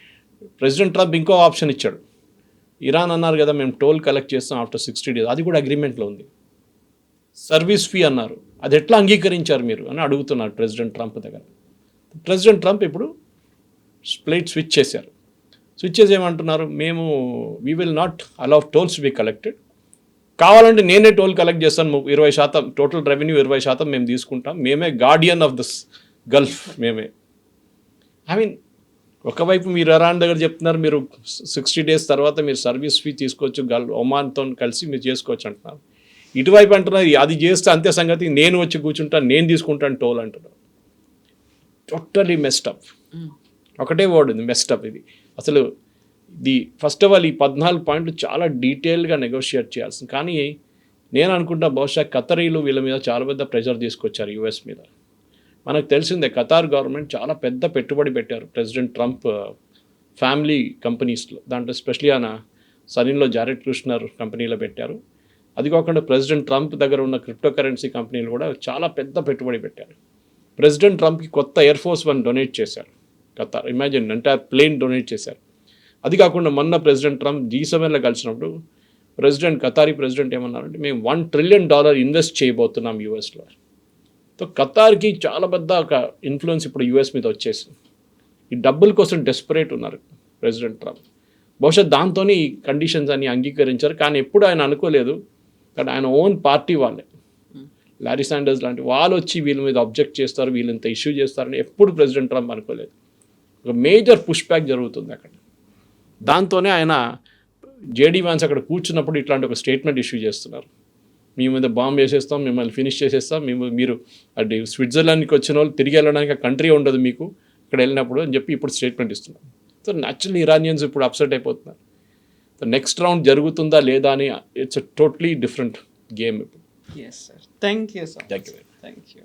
ప్రెసిడెంట్ ట్రంప్ ఇంకో ఆప్షన్ ఇచ్చాడు. ఇరాన్ అన్నారు కదా మేము టోల్ కలెక్ట్ చేస్తాం ఆఫ్టర్ 60 days, అది కూడా అగ్రిమెంట్లో ఉంది. సర్వీస్ ఫీ అన్నారు, అది ఎట్లా అంగీకరించారు మీరు అని అడుగుతున్నారు ప్రెసిడెంట్ ట్రంప్ దగ్గర. ప్రెసిడెంట్ ట్రంప్ ఇప్పుడు స్విచ్ చేశారు. స్విచ్ చేసి ఏమంటున్నారు, మేము we will not allow tolls B collected, కావాలంటే నేనే టోల్ కలెక్ట్ చేస్తాను, 20% టోటల్ రెవెన్యూ 20% మేము తీసుకుంటాం, మేమే గార్డియన్ ఆఫ్ దిస్ గల్ఫ్, మేమే. ఐ మీన్ ఒకవైపు మీరు ఇరాన్ దగ్గర చెప్తున్నారు మీరు 60 days తర్వాత మీరు సర్వీస్ ఫీ తీసుకోవచ్చు, ఒమాన్తో కలిసి మీరు చేసుకోవచ్చు అంటున్నారు. ఇటువైపు అంటున్నారు అది చేస్తే అంతే సంగతి, నేను వచ్చి కూర్చుంటాను, నేను తీసుకుంటాను టోల్ అంటున్నారు. టోటలీ మెస్టప్. ఒకటే వర్డ్ ఉంది, మెస్టప్. ఇది అసలు ఇది ఫస్ట్ ఆఫ్ ఆల్ ఈ 14 పాయింట్లు చాలా డీటెయిల్గా నెగోషియేట్ చేయాల్సింది. కానీ నేను అనుకుంటా బహుశా ఖతరీలు వీళ్ళ మీద చాలా పెద్ద ప్రెషర్ తీసుకొచ్చారు యూఎస్ మీద. మనకు తెలిసిందే ఖతార్ గవర్నమెంట్ చాలా పెద్ద పెట్టుబడి పెట్టారు ప్రెసిడెంట్ ట్రంప్ ఫ్యామిలీ కంపెనీస్లో, దాంట్లో ఎస్పెషలీ ఆయన సన్నిలో జారెడ్ కుష్నర్ కంపెనీలో పెట్టారు. అది కాకుండా ప్రెసిడెంట్ ట్రంప్ దగ్గర ఉన్న క్రిప్టో కరెన్సీ కంపెనీలు కూడా చాలా పెద్ద పెట్టుబడి పెట్టారు. ప్రెసిడెంట్ ట్రంప్కి కొత్త ఎయిర్ ఫోర్స్ 1 డొనేట్ చేశారు Qatar. Imagine, entire plane donate చేశారు. అది కాకుండా మొన్న ప్రెసిడెంట్ ట్రంప్ G7లో కలిసినప్పుడు ఖతారీ ప్రెసిడెంట్ ఏమన్నారంటే మేము $1 trillion ఇన్వెస్ట్ చేయబోతున్నాం యూఎస్లో. సో ఖతార్కి చాలా పెద్ద ఒక ఇన్ఫ్లుయెన్స్ ఇప్పుడు యూఎస్ మీద వచ్చేసింది. ఈ డబ్బుల కోసం డెస్పరేట్ ఉన్నారు ప్రెసిడెంట్ ట్రంప్. బహుశా దాంతోనే ఈ కండిషన్స్ అన్ని అంగీకరించారు. కానీ ఎప్పుడు ఆయన అనుకోలేదు, కానీ ఆయన ఓన్ పార్టీ వాళ్ళే, లారీ శాండర్స్ లాంటి వాళ్ళు వచ్చి వీళ్ళ మీద అబ్జెక్ట్ చేస్తారు, వీళ్ళు ఇంత ఇష్యూ చేస్తారని ఎప్పుడు ప్రెసిడెంట్ ట్రంప్ అనుకోలేదు. ఒక మేజర్ పుష్ బ్యాక్ జరుగుతుంది అక్కడ. దాంతోనే ఆయన జేడీ వ్యాన్స్ అక్కడ కూర్చున్నప్పుడు ఇట్లాంటి ఒక స్టేట్మెంట్ ఇష్యూ చేస్తున్నారు, మీ మీద బాంబు వేసేస్తాం, మిమ్మల్ని ఫినిష్ చేసేస్తాం, మీరు అది స్విట్జర్లాండ్కి వచ్చిన వాళ్ళు తిరిగి వెళ్ళడానికి ఆ కంట్రీ ఉండదు మీకు ఇక్కడ వెళ్ళినప్పుడు అని చెప్పి ఇప్పుడు స్టేట్మెంట్ ఇస్తున్నారు. సో న్యాచురల్లీ ఇరానియన్స్ ఇప్పుడు అప్సెట్ అయిపోతున్నారు. సో నెక్స్ట్ రౌండ్ జరుగుతుందా లేదా అని it's a totally different game ఇప్పుడు. Yes sir, thank you sir. Thank you. Thank you.